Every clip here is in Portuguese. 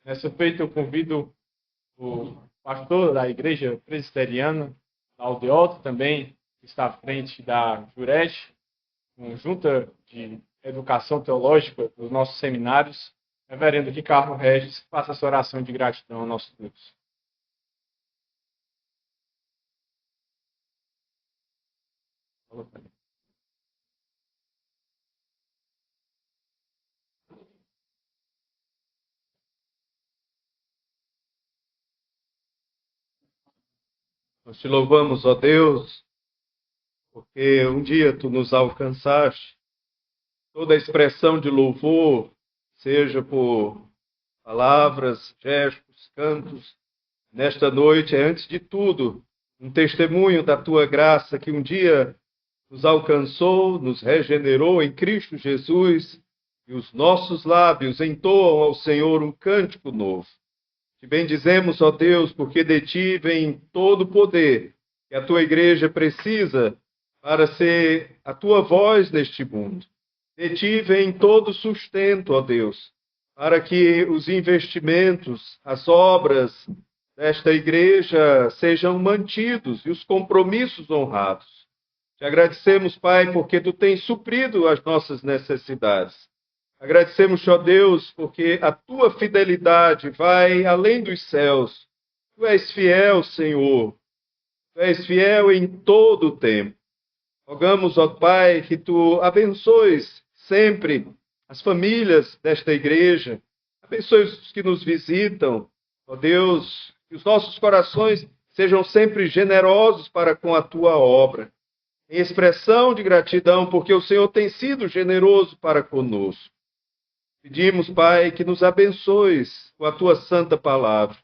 Nessa feita, eu convido o pastor da Igreja Presbiteriana, da Aldeota, também, que está à frente da Jureste, junta de educação teológica dos nossos seminários, reverendo Ricardo Regis, que faça essa oração de gratidão ao nosso Deus. Nós te louvamos, ó Deus, porque um dia tu nos alcançaste. Toda a expressão de louvor, seja por palavras, gestos, cantos, nesta noite é, antes de tudo, um testemunho da tua graça que um dia nos alcançou, nos regenerou em Cristo Jesus, e os nossos lábios entoam ao Senhor um cântico novo. Te bendizemos, ó Deus, porque de ti vem todo o poder que a tua igreja precisa para ser a tua voz neste mundo. De ti vem todo o sustento, ó Deus, para que os investimentos, as obras desta igreja sejam mantidos e os compromissos honrados. Te agradecemos, Pai, porque tu tens suprido as nossas necessidades. Agradecemos, ó Deus, porque a tua fidelidade vai além dos céus. Tu és fiel, Senhor. Tu és fiel em todo o tempo. Rogamos, ó Pai, que tu abençoes sempre as famílias desta igreja. Abençoe os que nos visitam. Ó Deus, que os nossos corações sejam sempre generosos para com a tua obra. Em expressão de gratidão, porque o Senhor tem sido generoso para conosco. Pedimos, Pai, que nos abençoes com a tua santa palavra.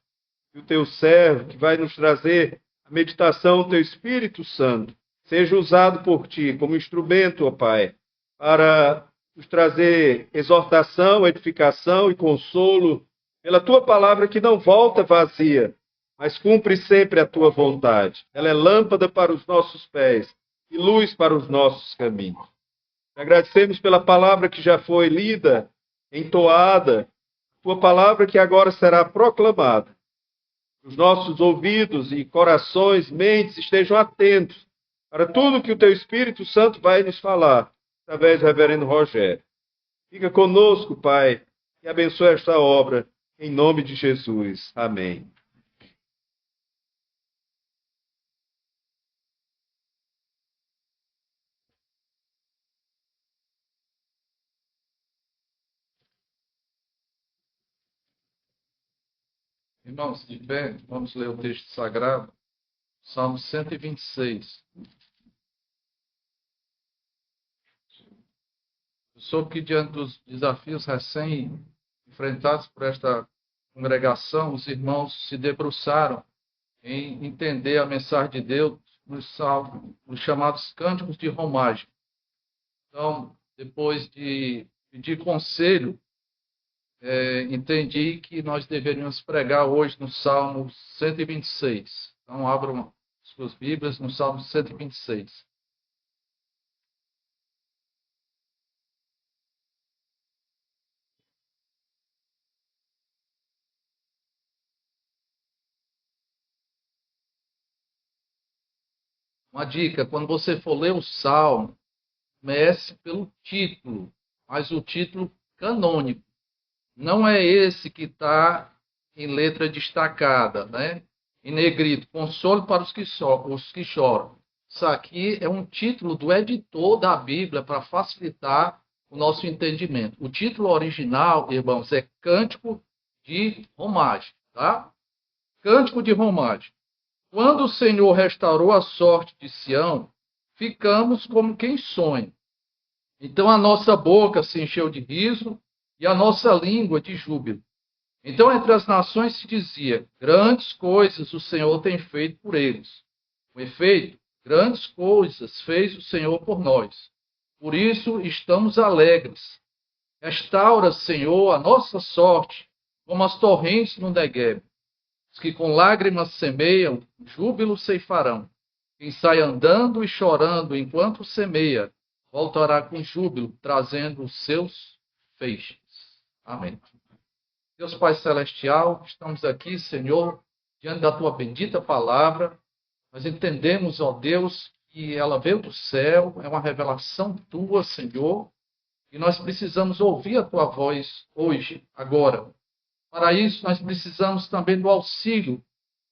E o teu servo, que vai nos trazer a meditação do teu Espírito Santo, seja usado por ti como instrumento, ó Pai, para nos trazer exortação, edificação e consolo pela tua palavra que não volta vazia, mas cumpre sempre a tua vontade. Ela é lâmpada para os nossos pés e luz para os nossos caminhos. Te agradecemos pela palavra que já foi lida, entoada, tua palavra que agora será proclamada. Os nossos ouvidos e corações, mentes estejam atentos para tudo que o teu Espírito Santo vai nos falar, através do reverendo Rogério. Fica conosco, Pai, e abençoe esta obra, em nome de Jesus. Amém. Irmãos, de pé, vamos ler o texto sagrado, Salmo 126. Eu soube que, diante dos desafios recém-enfrentados por esta congregação, os irmãos se debruçaram em entender a mensagem de Deus nos chamados cânticos de romagem. Então, depois de pedir conselho, entendi que nós deveríamos pregar hoje no Salmo 126. Então, abram suas Bíblias no Salmo 126. Uma dica, quando você for ler o Salmo, comece pelo título, mas o título canônico. Não é esse que está em letra destacada, né? Em negrito, consolo para os que choram. Isso aqui é um título do editor da Bíblia para facilitar o nosso entendimento. O título original, irmãos, é Cântico de Romagem, tá? Cântico de Romagem. Quando o Senhor restaurou a sorte de Sião, ficamos como quem sonha. Então a nossa boca se encheu de riso e a nossa língua de júbilo. Então entre as nações se dizia: grandes coisas o Senhor tem feito por eles. Com efeito, grandes coisas fez o Senhor por nós. Por isso estamos alegres. Restaura, Senhor, a nossa sorte, como as torrentes no Negueb. Os que com lágrimas semeiam, júbilo ceifarão. Quem sai andando e chorando enquanto semeia, voltará com júbilo, trazendo os seus feixes. Amém. Deus Pai Celestial, estamos aqui, Senhor, diante da Tua bendita palavra. Nós entendemos, ó Deus, que ela veio do céu, é uma revelação Tua, Senhor, e nós precisamos ouvir a Tua voz hoje, agora. Para isso, nós precisamos também do auxílio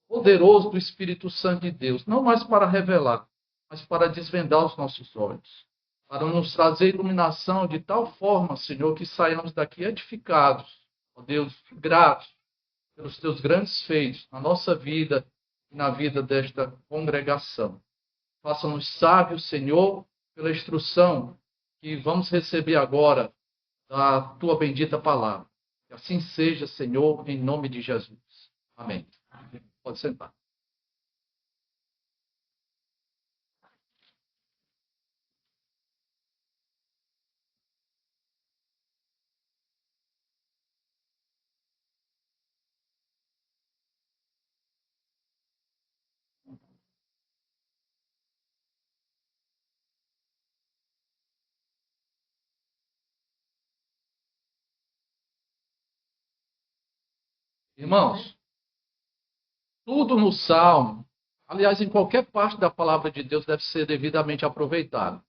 poderoso do Espírito Santo de Deus, não mais para revelar, mas para desvendar os nossos olhos, para nos trazer iluminação de tal forma, Senhor, que saiamos daqui edificados, ó Deus, gratos pelos Teus grandes feitos na nossa vida e na vida desta congregação. Faça-nos sábios, Senhor, pela instrução que vamos receber agora da Tua bendita palavra. Que assim seja, Senhor, em nome de Jesus. Amém. Pode sentar. Irmãos, tudo no Salmo, aliás, em qualquer parte da palavra de Deus, deve ser devidamente aproveitado.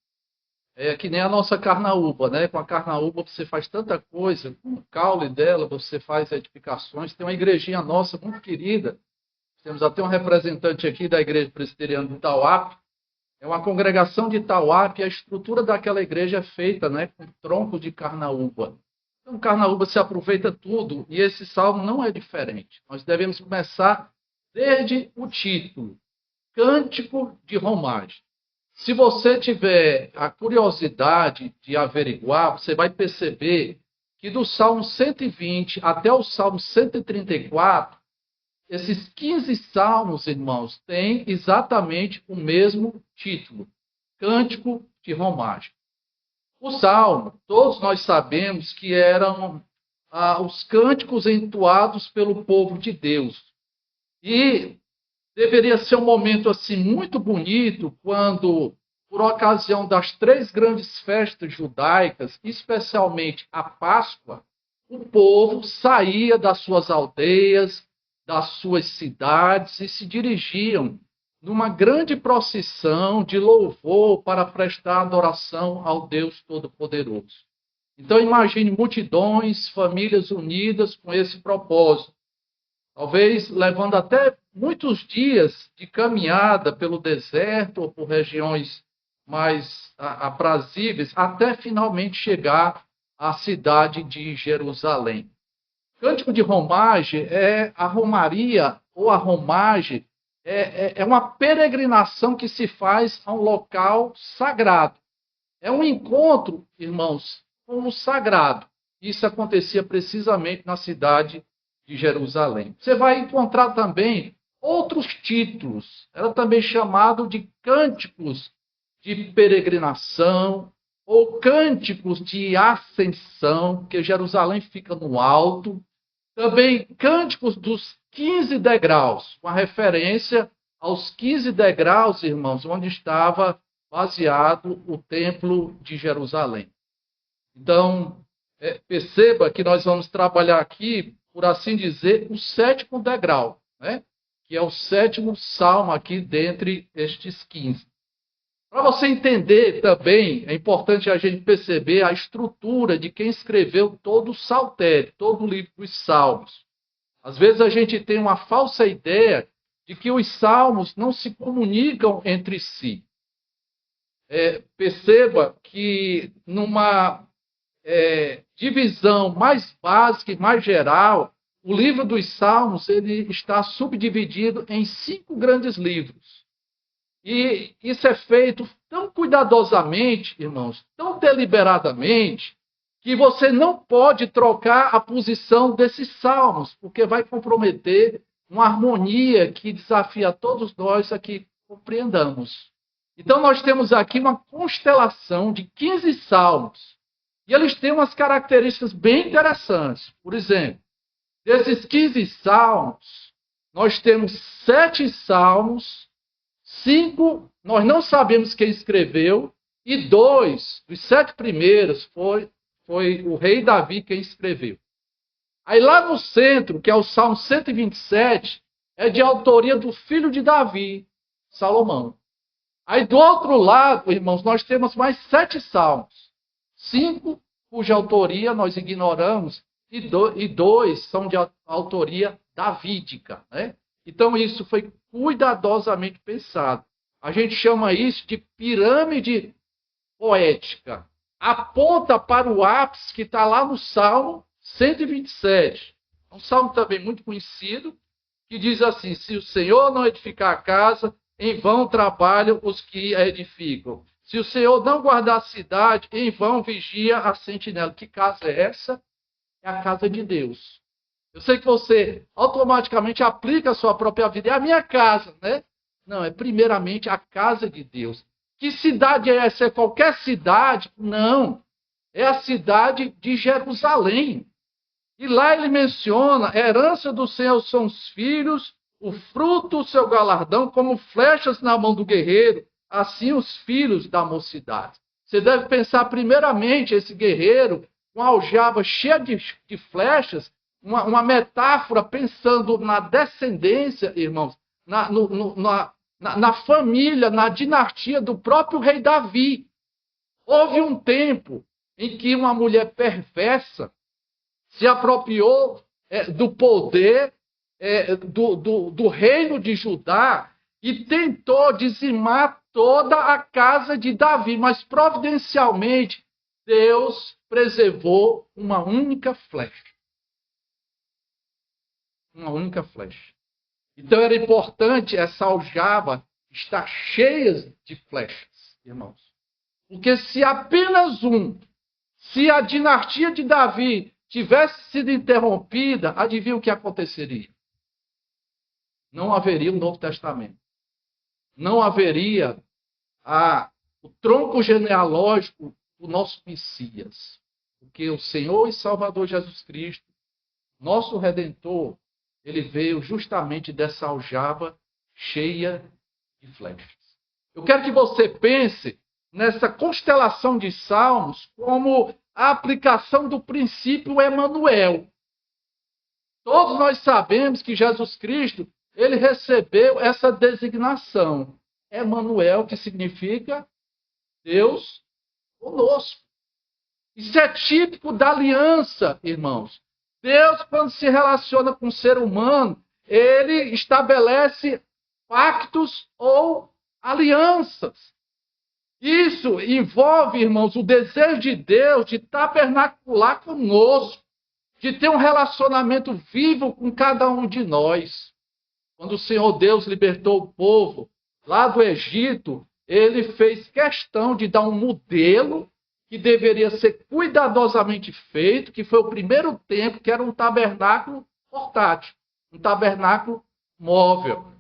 É que nem a nossa carnaúba, né? Com a carnaúba você faz tanta coisa, com o caule dela você faz edificações. Tem uma igrejinha nossa muito querida, temos até um representante aqui da Igreja Presbiteriana de Itauape. É uma congregação de Itauape, e a estrutura daquela igreja é feita, né, com tronco de carnaúba. Então, carnaúba se aproveita tudo, e esse salmo não é diferente. Nós devemos começar desde o título, Cântico de Romagem. Se você tiver a curiosidade de averiguar, você vai perceber que do Salmo 120 até o Salmo 134, esses 15 salmos, irmãos, têm exatamente o mesmo título, Cântico de Romagem. O salmo, todos nós sabemos que eram os cânticos entoados pelo povo de Deus. E deveria ser um momento assim muito bonito quando, por ocasião das 3 grandes festas judaicas, especialmente a Páscoa, o povo saía das suas aldeias, das suas cidades e se dirigiam numa grande procissão de louvor para prestar adoração ao Deus Todo-Poderoso. Então imagine multidões, famílias unidas com esse propósito. Talvez levando até muitos dias de caminhada pelo deserto ou por regiões mais aprazíveis, até finalmente chegar à cidade de Jerusalém. Cântico de romagem é a romaria ou a romagem, é uma peregrinação que se faz a um local sagrado. É um encontro, irmãos, com o sagrado. Isso acontecia precisamente na cidade de Jerusalém. Você vai encontrar também outros títulos. Era também chamado de cânticos de peregrinação ou cânticos de ascensão, porque Jerusalém fica no alto. Também cânticos dos 15 degraus, uma referência aos 15 degraus, irmãos, onde estava baseado o templo de Jerusalém. Então, perceba que nós vamos trabalhar aqui, por assim dizer, o 7º degrau, né? Que é o 7º salmo aqui dentre estes 15. Para você entender também, é importante a gente perceber a estrutura de quem escreveu todo o saltério, todo o livro dos Salmos. Às vezes a gente tem uma falsa ideia de que os salmos não se comunicam entre si. Perceba que numa divisão mais básica e mais geral, o livro dos Salmos ele está subdividido em 5 grandes livros. E isso é feito tão cuidadosamente, irmãos, tão deliberadamente, que você não pode trocar a posição desses salmos, porque vai comprometer uma harmonia que desafia todos nós a que compreendamos. Então, nós temos aqui uma constelação de 15 salmos, e eles têm umas características bem interessantes. Por exemplo, desses 15 salmos, nós temos 7 salmos, 5 nós não sabemos quem escreveu, e 2 dos 7 primeiros foi o rei Davi quem escreveu. Aí lá no centro, que é o Salmo 127, é de autoria do filho de Davi, Salomão. Aí do outro lado, irmãos, nós temos mais 7 salmos. 5 cuja autoria nós ignoramos e 2 são de autoria davídica, né? Então isso foi cuidadosamente pensado. A gente chama isso de pirâmide poética. Aponta para o ápice que está lá no Salmo 127. Um salmo também muito conhecido, que diz assim: se o Senhor não edificar a casa, em vão trabalham os que a edificam. Se o Senhor não guardar a cidade, em vão vigia a sentinela. Que casa é essa? É a casa de Deus. Eu sei que você automaticamente aplica a sua própria vida. É a minha casa, né? Não, é primeiramente a casa de Deus. Que cidade é essa? É qualquer cidade? Não. É a cidade de Jerusalém. E lá ele menciona: a herança do Senhor são os filhos, o fruto do seu galardão, como flechas na mão do guerreiro, assim os filhos da mocidade. Você deve pensar primeiramente esse guerreiro com a aljava cheia de flechas, uma metáfora pensando na descendência, irmãos, na família, na dinastia do próprio rei Davi. Houve um tempo em que uma mulher perversa se apropriou do poder do reino de Judá e tentou dizimar toda a casa de Davi, mas providencialmente Deus preservou uma única flecha. Uma única flecha. Então era importante essa aljava estar cheia de flechas, irmãos. Porque se apenas se a dinastia de Davi tivesse sido interrompida, adivinha o que aconteceria? Não haveria o Novo Testamento. Não haveria o tronco genealógico do nosso Messias. Porque o Senhor e Salvador Jesus Cristo, nosso Redentor, ele veio justamente dessa aljava cheia de flechas. Eu quero que você pense nessa constelação de salmos como a aplicação do princípio Emanuel. Todos nós sabemos que Jesus Cristo, ele recebeu essa designação. Emanuel, que significa Deus conosco. Isso é típico da aliança, irmãos. Deus, quando se relaciona com o ser humano, ele estabelece pactos ou alianças. Isso envolve, irmãos, o desejo de Deus de tabernacular conosco, de ter um relacionamento vivo com cada um de nós. Quando o Senhor Deus libertou o povo lá do Egito, ele fez questão de dar um modelo que deveria ser cuidadosamente feito, que foi o primeiro templo, que era um tabernáculo portátil, um tabernáculo móvel.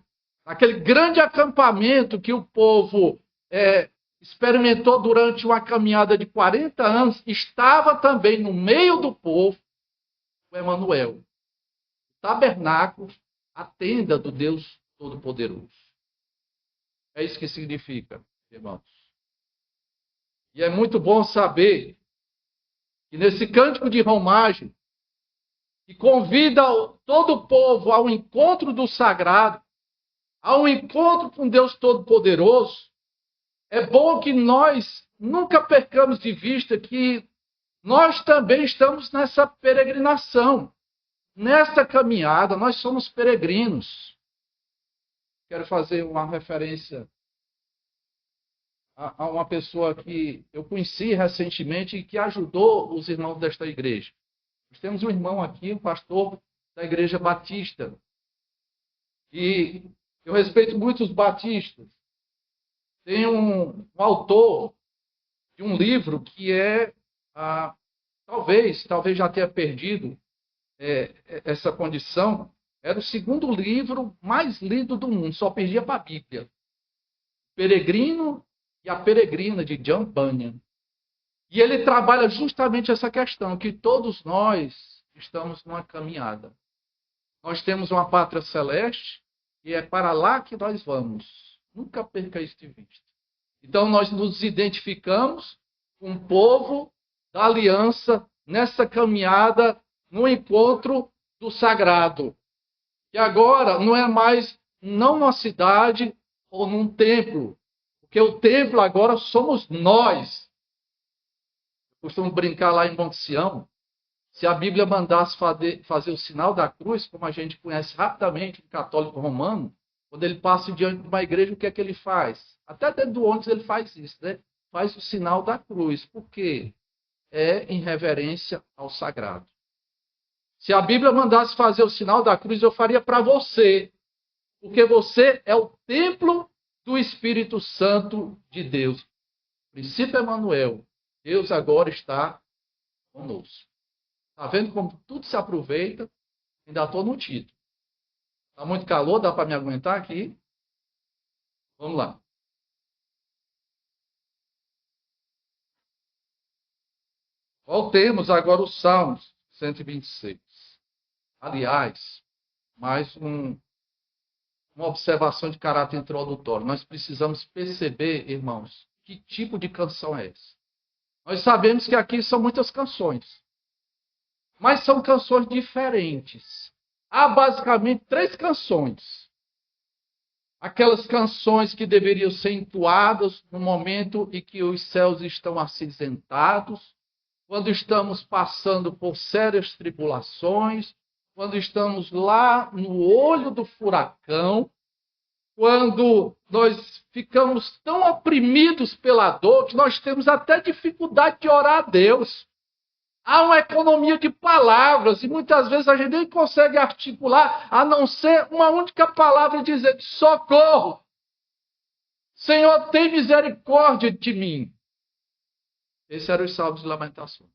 Aquele grande acampamento que o povo experimentou durante uma caminhada de 40 anos, estava também no meio do povo o Emanuel, o tabernáculo, a tenda do Deus Todo-Poderoso. É isso que significa, irmãos. E é muito bom saber que nesse cântico de romagem, que convida todo o povo ao encontro do sagrado, ao encontro com Deus Todo-Poderoso, é bom que nós nunca percamos de vista que nós também estamos nessa peregrinação, nessa caminhada, nós somos peregrinos. Quero fazer uma referência a uma pessoa que eu conheci recentemente e que ajudou os irmãos desta igreja. Nós temos um irmão aqui, um pastor da Igreja Batista. E eu respeito muito os batistas. Tem um autor de um livro que talvez já tenha perdido essa condição. Era o segundo livro mais lido do mundo, só perdia para a Bíblia. Peregrino e a Peregrina, de John Bunyan. E ele trabalha justamente essa questão, que todos nós estamos numa caminhada. Nós temos uma pátria celeste e é para lá que nós vamos. Nunca perca isso de vista. Então nós nos identificamos com o povo da aliança nessa caminhada no encontro do sagrado. E agora não é mais não numa cidade ou num templo, porque o templo agora somos nós. Eu costumo brincar lá em Monte Sião, se a Bíblia mandasse fazer o sinal da cruz, como a gente conhece rapidamente o católico romano, quando ele passa diante de uma igreja, o que é que ele faz? Até dentro do ônibus ele faz isso, né? Faz o sinal da cruz. Por quê? É em reverência ao sagrado. Se a Bíblia mandasse fazer o sinal da cruz, eu faria para você, porque você é o templo do Espírito Santo de Deus. Princípio Emanuel, Deus agora está conosco. Está vendo como tudo se aproveita? Ainda estou no título. Está muito calor, dá para me aguentar aqui? Vamos lá. Voltemos agora os Salmos 126. Aliás, mais uma observação de caráter introdutório. Nós precisamos perceber, irmãos, que tipo de canção é essa. Nós sabemos que aqui são muitas canções, mas são canções diferentes. Há basicamente 3 canções. Aquelas canções que deveriam ser entoadas no momento em que os céus estão acinzentados, quando estamos passando por sérias tribulações, quando estamos lá no olho do furacão, quando nós ficamos tão oprimidos pela dor que nós temos até dificuldade de orar a Deus. Há uma economia de palavras e muitas vezes a gente nem consegue articular a não ser uma única palavra dizendo socorro. Senhor, tem misericórdia de mim. Esse era os Salmos de Lamentações.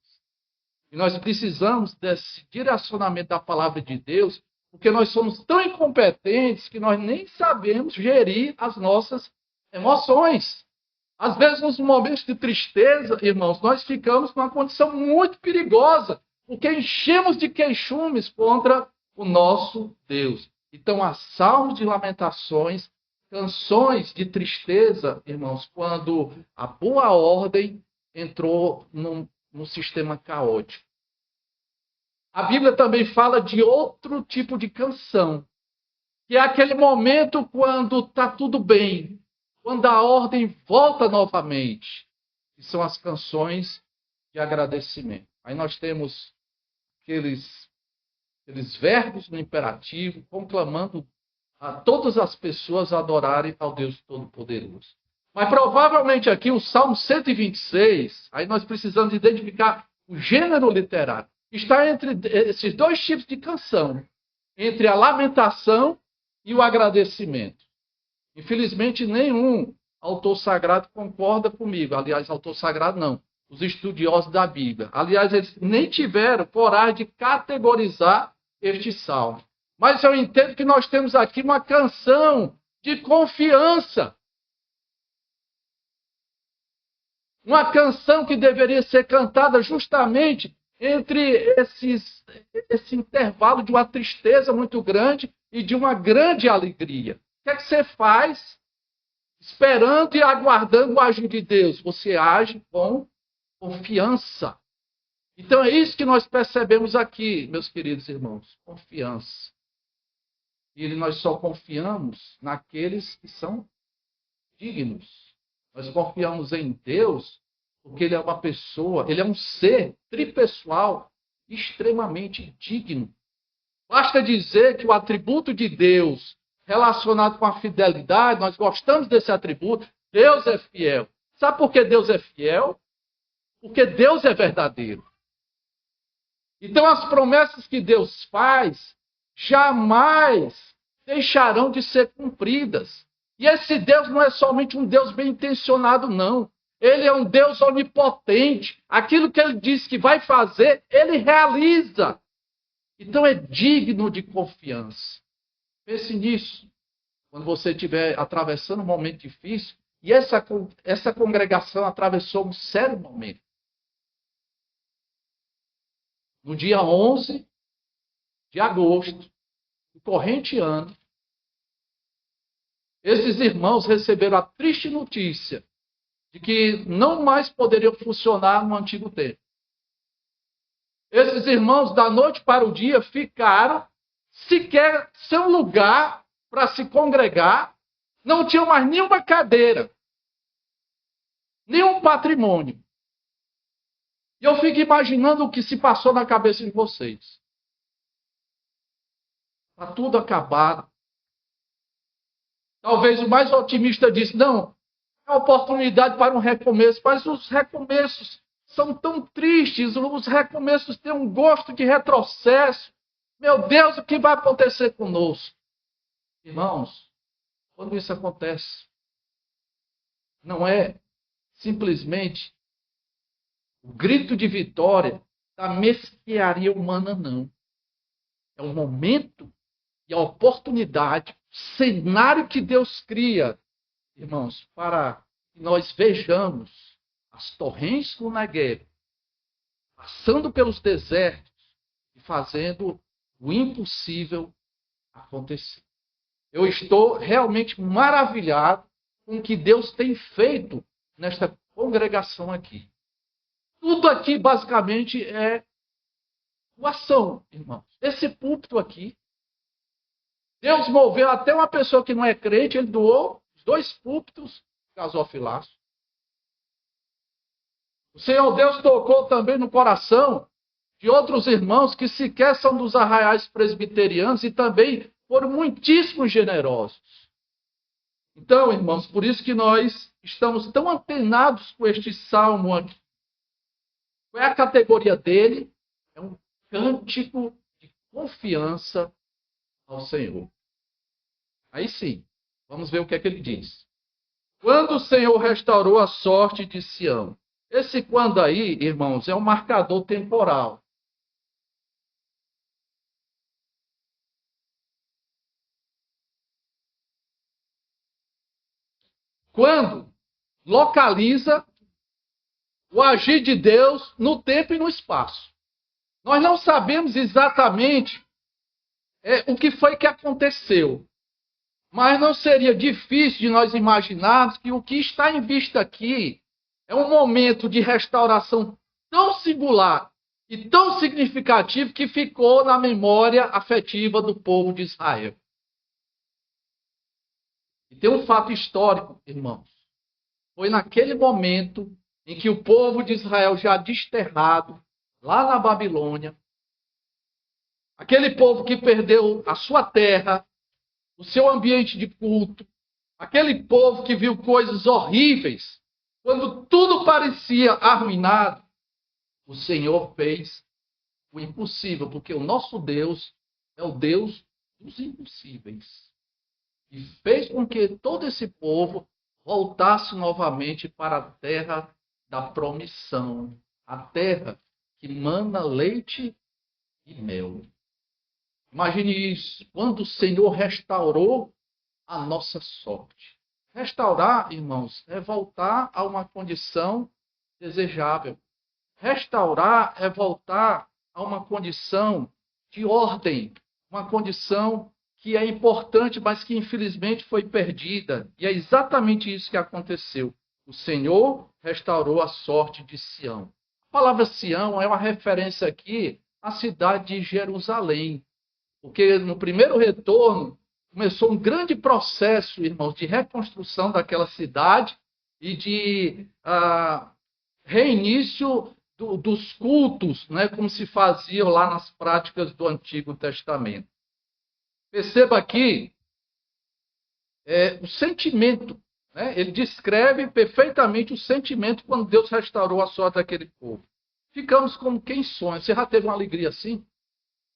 E nós precisamos desse direcionamento da palavra de Deus, porque nós somos tão incompetentes que nós nem sabemos gerir as nossas emoções. Às vezes, nos momentos de tristeza, irmãos, nós ficamos numa condição muito perigosa, porque enchemos de queixumes contra o nosso Deus. Então, há salmos de lamentações, canções de tristeza, irmãos, quando a boa ordem entrou num sistema caótico. A Bíblia também fala de outro tipo de canção, que é aquele momento quando está tudo bem, quando a ordem volta novamente, que são as canções de agradecimento. Aí nós temos aqueles verbos no imperativo, conclamando a todas as pessoas a adorarem ao Deus Todo-Poderoso. Mas provavelmente aqui o Salmo 126, aí nós precisamos identificar o gênero literário. Está entre esses 2 tipos de canção, entre a lamentação e o agradecimento. Infelizmente, nenhum autor sagrado concorda comigo. Aliás, autor sagrado não. Os estudiosos da Bíblia. Aliás, eles nem tiveram coragem de categorizar este salmo. Mas eu entendo que nós temos aqui uma canção de confiança. Uma canção que deveria ser cantada justamente entre esse intervalo de uma tristeza muito grande e de uma grande alegria. O que é que você faz? Esperando e aguardando o agir de Deus. Você age com confiança. Então é isso que nós percebemos aqui, meus queridos irmãos. Confiança. E nós só confiamos naqueles que são dignos. Nós confiamos em Deus porque Ele é uma pessoa, Ele é um ser tripessoal extremamente digno. Basta dizer que o atributo de Deus relacionado com a fidelidade, nós gostamos desse atributo, Deus é fiel. Sabe por que Deus é fiel? Porque Deus é verdadeiro. Então as promessas que Deus faz jamais deixarão de ser cumpridas. E esse Deus não é somente um Deus bem intencionado, não. Ele é um Deus onipotente. Aquilo que Ele diz que vai fazer, Ele realiza. Então é digno de confiança. Pense nisso. Quando você estiver atravessando um momento difícil, e essa congregação atravessou um sério momento. No dia 11 de agosto, do corrente ano, esses irmãos receberam a triste notícia de que não mais poderiam funcionar no antigo templo. Esses irmãos, da noite para o dia, ficaram sequer sem um lugar para se congregar, não tinham mais nenhuma cadeira, nenhum patrimônio. E eu fico imaginando o que se passou na cabeça de vocês. Está tudo acabado. Talvez o mais otimista disse, não, é oportunidade para um recomeço, mas os recomeços são tão tristes, os recomeços têm um gosto de retrocesso. Meu Deus, o que vai acontecer conosco? Irmãos, quando isso acontece, não é simplesmente o grito de vitória da mesquinharia humana, não. É um momento e a oportunidade, o cenário que Deus cria, irmãos, para que nós vejamos as torrentes do Negueb passando pelos desertos e fazendo o impossível acontecer. Eu estou realmente maravilhado com o que Deus tem feito nesta congregação aqui. Tudo aqui, basicamente, é doação, irmãos. Esse púlpito aqui, Deus moveu até uma pessoa que não é crente, ele doou os 2 púlpitos gasofilaço. O Senhor Deus tocou também no coração de outros irmãos que sequer são dos arraiais presbiterianos e também foram muitíssimo generosos. Então, irmãos, por isso que nós estamos tão antenados com este salmo aqui. Qual é a categoria dele? É um cântico de confiança ao Senhor. Aí sim, vamos ver o que é que ele diz. Quando o Senhor restaurou a sorte de Sião. Esse quando aí, irmãos, é um marcador temporal. Quando localiza o agir de Deus no tempo e no espaço. Nós não sabemos exatamente o que foi que aconteceu. Mas não seria difícil de nós imaginarmos que o que está em vista aqui é um momento de restauração tão singular e tão significativo que ficou na memória afetiva do povo de Israel. E tem um fato histórico, irmãos. Foi naquele momento em que o povo de Israel, já desterrado, lá na Babilônia, aquele povo que perdeu a sua terra, o seu ambiente de culto, aquele povo que viu coisas horríveis, quando tudo parecia arruinado, o Senhor fez o impossível, porque o nosso Deus é o Deus dos impossíveis. E fez com que todo esse povo voltasse novamente para a terra da promissão, a terra que mana leite e mel. Imagine isso, quando o Senhor restaurou a nossa sorte. Restaurar, irmãos, é voltar a uma condição desejável. Restaurar é voltar a uma condição de ordem, uma condição que é importante, mas que infelizmente foi perdida. E é exatamente isso que aconteceu. O Senhor restaurou a sorte de Sião. A palavra Sião é uma referência aqui à cidade de Jerusalém. Porque no primeiro retorno começou um grande processo, irmãos, de reconstrução daquela cidade e de reinício dos cultos, né, como se faziam lá nas práticas do Antigo Testamento. Perceba aqui o sentimento, né? Ele descreve perfeitamente o sentimento quando Deus restaurou a sorte daquele povo. Ficamos como quem sonha. Você já teve uma alegria assim?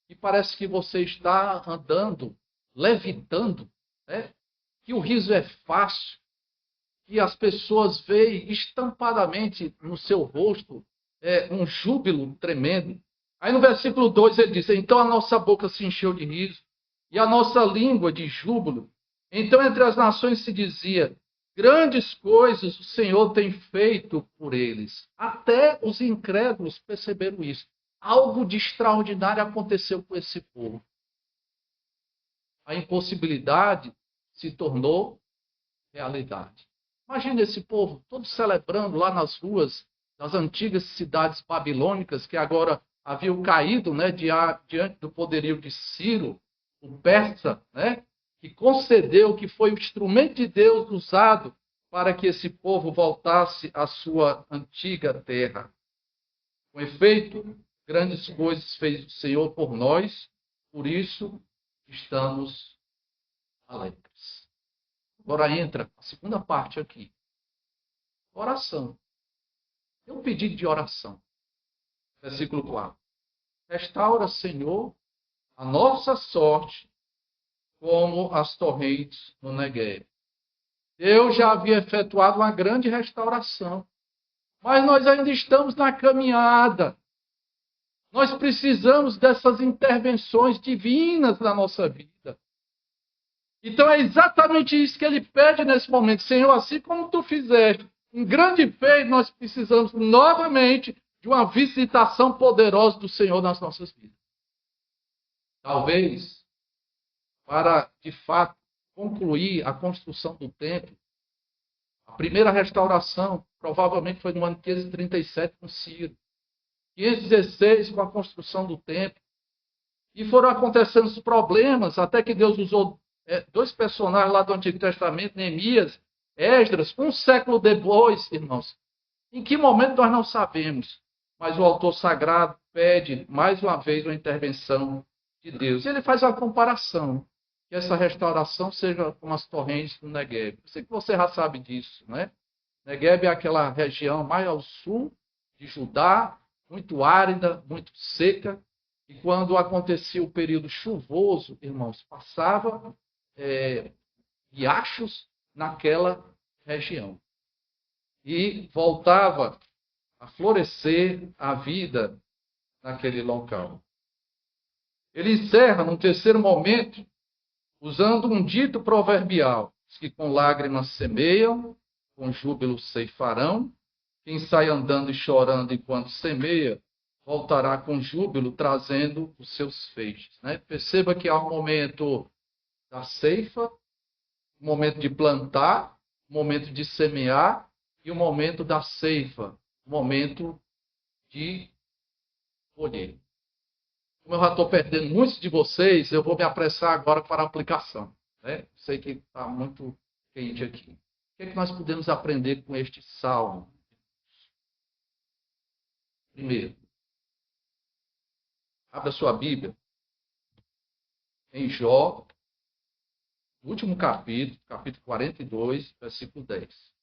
E parece que você está andando, levitando, né? Que o riso é fácil, que as pessoas veem estampadamente no seu rosto um júbilo tremendo. Aí no versículo 2 ele diz, então a nossa boca se encheu de riso e a nossa língua de júbilo. Então entre as nações se dizia, grandes coisas o Senhor tem feito por eles. Até os incrédulos perceberam isso. Algo de extraordinário aconteceu com esse povo. A impossibilidade se tornou realidade. Imagina esse povo todo celebrando lá nas ruas das antigas cidades babilônicas, que agora haviam caído, né, diante do poderio de Ciro, o persa, né, que concedeu, que foi o instrumento de Deus usado para que esse povo voltasse à sua antiga terra. Com efeito, grandes coisas fez o Senhor por nós, por isso estamos alegres. Agora entra a segunda parte aqui. Oração. Tem um pedido de oração. Versículo 4. Restaura, Senhor, a nossa sorte como as torrentes no Negueb. Deus já havia efetuado uma grande restauração. Mas nós ainda estamos na caminhada. Nós precisamos dessas intervenções divinas na nossa vida. Então é exatamente isso que ele pede nesse momento. Senhor, assim como tu fizeste um grande feito, nós precisamos novamente de uma visitação poderosa do Senhor nas nossas vidas. Talvez, para de fato concluir a construção do templo, a primeira restauração provavelmente foi no ano 537 com Ciro, 516 com a construção do templo, e foram acontecendo os problemas até que Deus usou dois personagens lá do Antigo Testamento, Neemias, Esdras, um século depois, irmãos. Em que momento nós não sabemos, mas o autor sagrado pede mais uma vez uma intervenção de Deus. E ele faz uma comparação, que essa restauração seja como as torrentes do Negueb. Eu sei que você já sabe disso, né? Negueb é aquela região mais ao sul de Judá, muito árida, muito seca, e quando acontecia o período chuvoso, irmãos, passava riachos naquela região. E voltava a florescer a vida naquele local. Ele encerra, num terceiro momento, usando um dito proverbial, que com lágrimas semeiam, com júbilo ceifarão, quem sai andando e chorando enquanto semeia, voltará com júbilo, trazendo os seus feixes. Né? Perceba que há um momento da ceifa, um momento de plantar, um momento de semear e um momento da ceifa, um momento de colher. Como eu já estou perdendo muitos de vocês, eu vou me apressar agora para a aplicação. Né? Sei que está muito quente aqui. O que é que nós podemos aprender com este salmo? Primeiro, abra sua Bíblia em Jó, último capítulo, capítulo 42, versículo 10.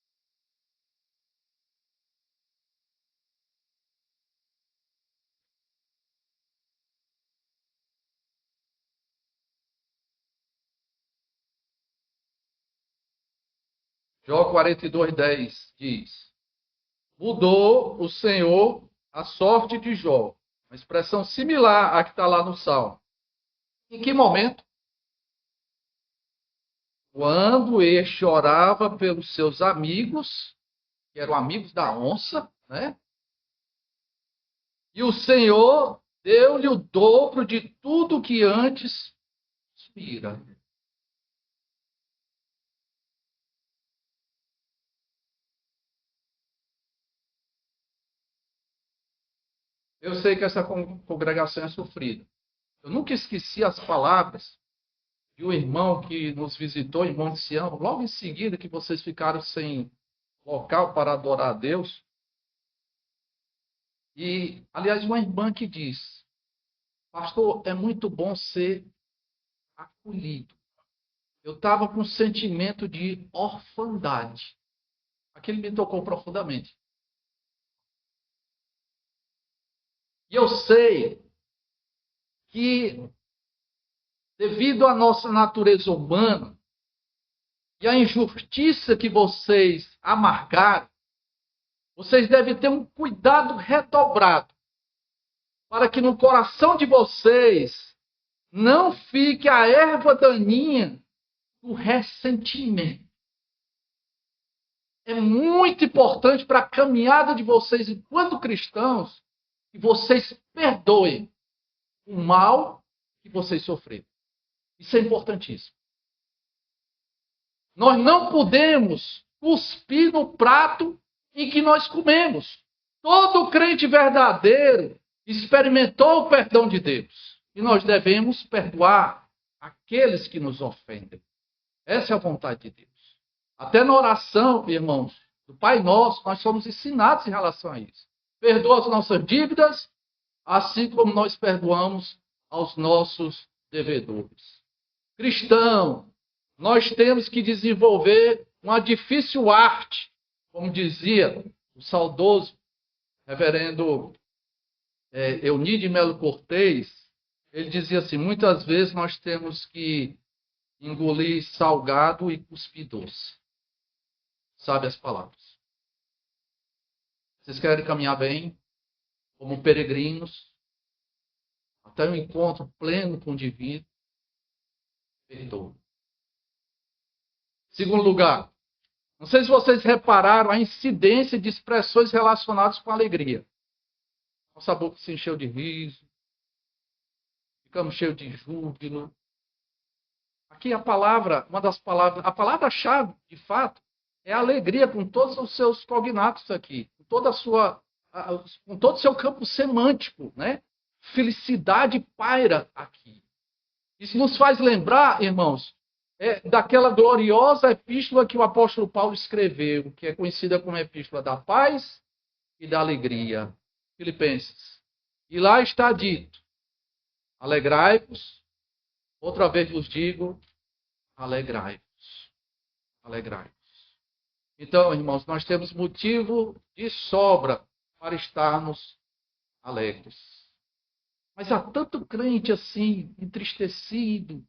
Jó 42, 10 diz: mudou o Senhor a sorte de Jó. Uma expressão similar à que está lá no Salmo. Em que momento? Quando ele chorava pelos seus amigos, que eram amigos da onça, né? E o Senhor deu-lhe o dobro de tudo que antes inspira. Eu sei que essa congregação é sofrida. Eu nunca esqueci as palavras de um irmão que nos visitou em Monte Sião, logo em seguida que vocês ficaram sem local para adorar a Deus. E, aliás, uma irmã que diz: pastor, é muito bom ser acolhido. Eu estava com um sentimento de orfandade. Aquilo me tocou profundamente. E eu sei que, devido à nossa natureza humana e à injustiça que vocês amargaram, vocês devem ter um cuidado redobrado para que no coração de vocês não fique a erva daninha do ressentimento. É muito importante para a caminhada de vocês enquanto cristãos que vocês perdoem o mal que vocês sofreram. Isso é importantíssimo. Nós não podemos cuspir no prato em que nós comemos. Todo crente verdadeiro experimentou o perdão de Deus. E nós devemos perdoar aqueles que nos ofendem. Essa é a vontade de Deus. Até na oração, irmãos, do Pai Nosso, nós somos ensinados em relação a isso. Perdoa as nossas dívidas, assim como nós perdoamos aos nossos devedores. Cristão, nós temos que desenvolver uma difícil arte, como dizia o saudoso reverendo Eunídio Melo Cortez. Ele dizia assim, muitas vezes nós temos que engolir salgado e cuspir doce. Sabe as palavras. Vocês querem caminhar bem, como peregrinos, até um encontro pleno com o divino? Perdoa. Segundo lugar, não sei se vocês repararam a incidência de expressões relacionadas com alegria. Nossa boca se encheu de riso, ficamos cheios de júbilo. Aqui a palavra, uma das palavras, a palavra-chave, de fato, é alegria, com todos os seus cognatos aqui, com com todo o seu campo semântico, né? Felicidade paira aqui. Isso nos faz lembrar, irmãos, daquela gloriosa epístola que o apóstolo Paulo escreveu, que é conhecida como a Epístola da Paz e da Alegria, Filipenses. E lá está dito, alegrai-vos, outra vez vos digo, alegrai-vos. Alegrai-vos. Então, irmãos, nós temos motivo de sobra para estarmos alegres. Mas há tanto crente assim, entristecido,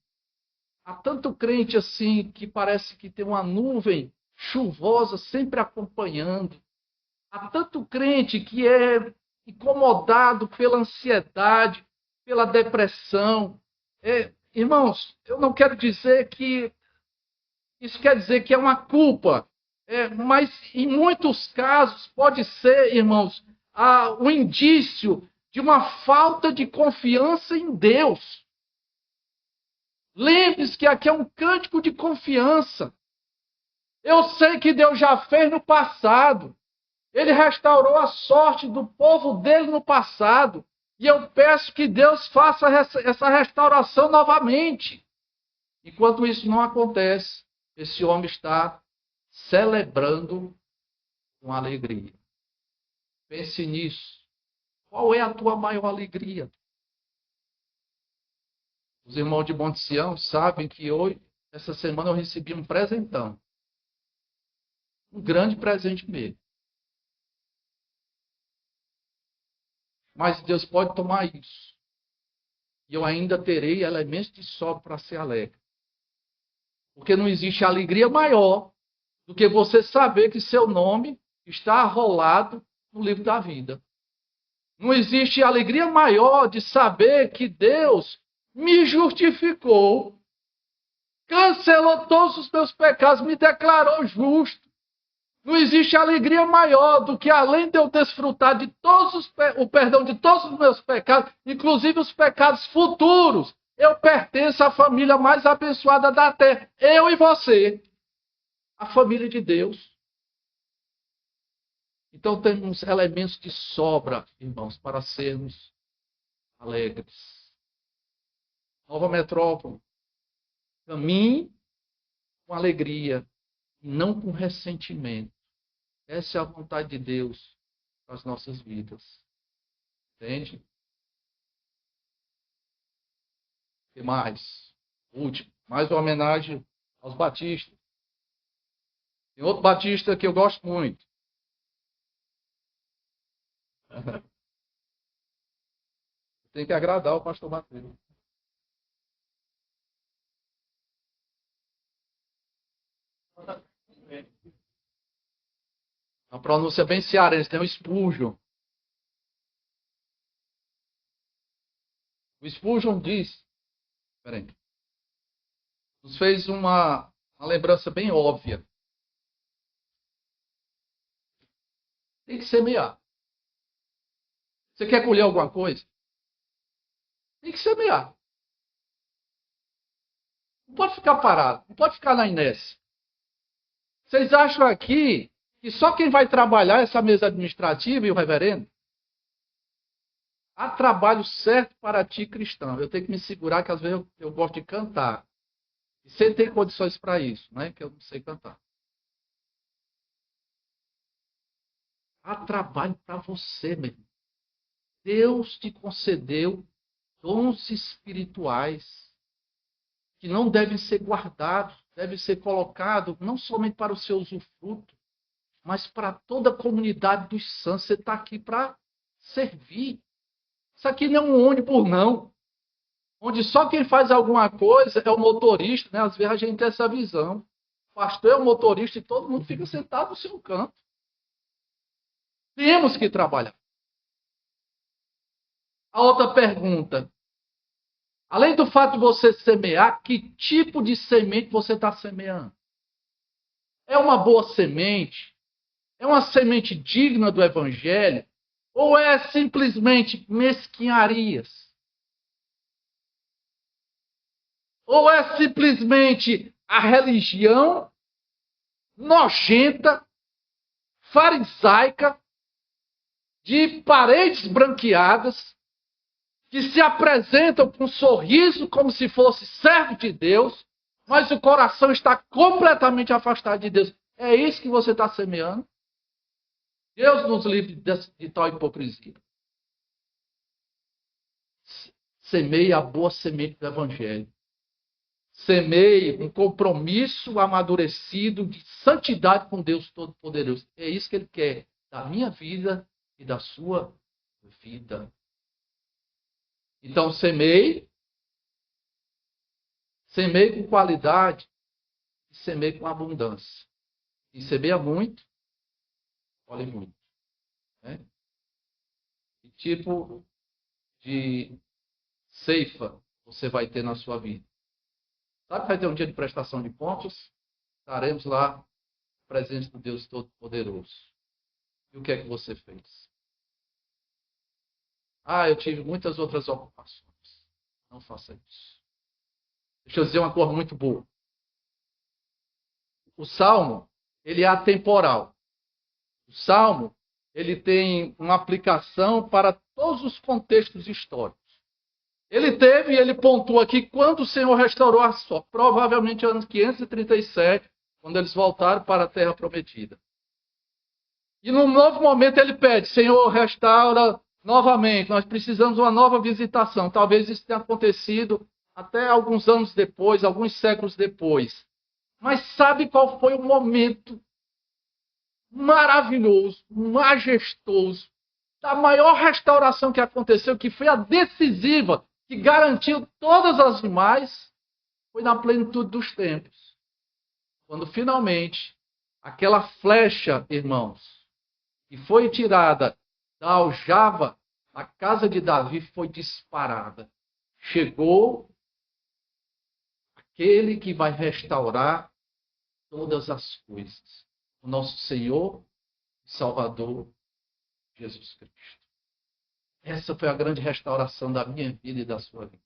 há tanto crente assim que parece que tem uma nuvem chuvosa sempre acompanhando. Há tanto crente que é incomodado pela ansiedade, pela depressão. Irmãos, eu não quero dizer que isso quer dizer que é uma culpa, mas em muitos casos pode ser, irmãos, um indício de uma falta de confiança em Deus. Lembre-se que aqui é um cântico de confiança. Eu sei que Deus já fez no passado. Ele restaurou a sorte do povo dele no passado. E eu peço que Deus faça essa restauração novamente. Enquanto isso não acontece, esse homem está celebrando com alegria. Pense nisso. Qual é a tua maior alegria? Os irmãos de Monte Sião sabem que hoje, essa semana, eu recebi um presentão. Um grande presente mesmo. Mas Deus pode tomar isso. E eu ainda terei elementos de sobra para ser alegre. Porque não existe alegria maior do que você saber que seu nome está arrolado no livro da vida. Não existe alegria maior de saber que Deus me justificou, cancelou todos os meus pecados, me declarou justo. Não existe alegria maior do que, além de eu desfrutar de o perdão de todos os meus pecados, inclusive os pecados futuros, eu pertenço à família mais abençoada da terra. Eu e você. A família de Deus. Então temos elementos de sobra, irmãos, para sermos alegres. Nova Metrópole. Caminhe com alegria, não com ressentimento. Essa é a vontade de Deus para as nossas vidas. Entende? O que mais? Último. Mais uma homenagem aos batistas. Tem outro batista que eu gosto muito. Tem que agradar o pastor Mateus. A pronúncia bem cearense, tem o Spurgeon. O Spurgeon diz, nos fez uma lembrança bem óbvia. Tem que semear. Você quer colher alguma coisa? Tem que semear. Não pode ficar parado. Não pode ficar na inércia. Vocês acham aqui que só quem vai trabalhar essa mesa administrativa e o reverendo? Há trabalho certo para ti, cristão. Eu tenho que me segurar, que às vezes eu gosto de cantar. E você tem condições para isso, não é? Que eu não sei cantar. Há trabalho para você, meu irmão. Deus te concedeu dons espirituais que não devem ser guardados, devem ser colocados não somente para o seu usufruto, mas para toda a comunidade dos santos. Você está aqui para servir. Isso aqui não é um ônibus, não. Onde só quem faz alguma coisa é o motorista, né? Às vezes a gente tem essa visão. O pastor é o motorista e todo mundo fica sentado no seu canto. Temos que trabalhar. A outra pergunta. Além do fato de você semear, que tipo de semente você está semeando? É uma boa semente? É uma semente digna do evangelho? Ou é simplesmente mesquinharias? Ou é simplesmente a religião nojenta, farisaica, de paredes branqueadas, que se apresentam com um sorriso como se fosse servo de Deus, mas o coração está completamente afastado de Deus. É isso que você está semeando? Deus nos livre de tal hipocrisia. Semeie a boa semente do Evangelho. Semeie um compromisso amadurecido de santidade com Deus Todo-Poderoso. É isso que Ele quer da minha vida e da sua vida. Então, semeie com qualidade e semeie com abundância. E semeia muito, colhe muito. Né? Que tipo de ceifa você vai ter na sua vida? Sabe que vai ter um dia de prestação de contas? Estaremos lá, presentes do Deus Todo-Poderoso. E o que é que você fez? Ah, eu tive muitas outras ocupações. Não faça isso. Deixa eu dizer uma coisa muito boa. O Salmo, ele é atemporal. O Salmo, ele tem uma aplicação para todos os contextos históricos. Ele pontua aqui quando o Senhor restaurou a só, provavelmente ano 537, quando eles voltaram para a Terra Prometida. E num novo momento ele pede, Senhor, restaura novamente, nós precisamos de uma nova visitação. Talvez isso tenha acontecido até alguns anos depois, alguns séculos depois. Mas sabe qual foi o momento maravilhoso, majestoso, da maior restauração que aconteceu, que foi a decisiva, que garantiu todas as demais? Foi na plenitude dos tempos. Quando finalmente aquela flecha, irmãos, que foi tirada da aljava, a casa de Davi foi disparada. Chegou aquele que vai restaurar todas as coisas. O nosso Senhor e Salvador, Jesus Cristo. Essa foi a grande restauração da minha vida e da sua vida.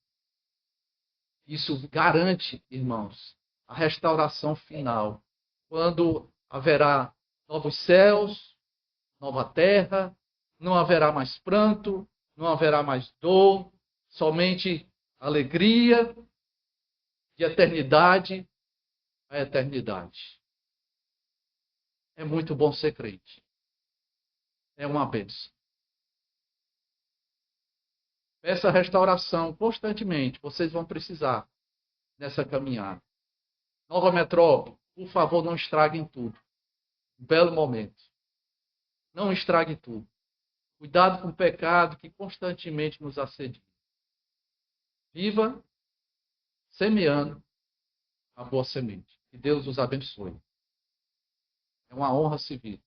Isso garante, irmãos, a restauração final. Quando haverá novos céus, nova terra, não haverá mais pranto, não haverá mais dor, somente alegria de eternidade a eternidade. É muito bom ser crente. É uma bênção. Essa restauração constantemente, vocês vão precisar nessa caminhada. Nova Metrópole, por favor, não estraguem tudo. Um belo momento. Não estrague tudo. Cuidado com o pecado que constantemente nos assedia. Viva semeando a boa semente. Que Deus os abençoe. É uma honra servir.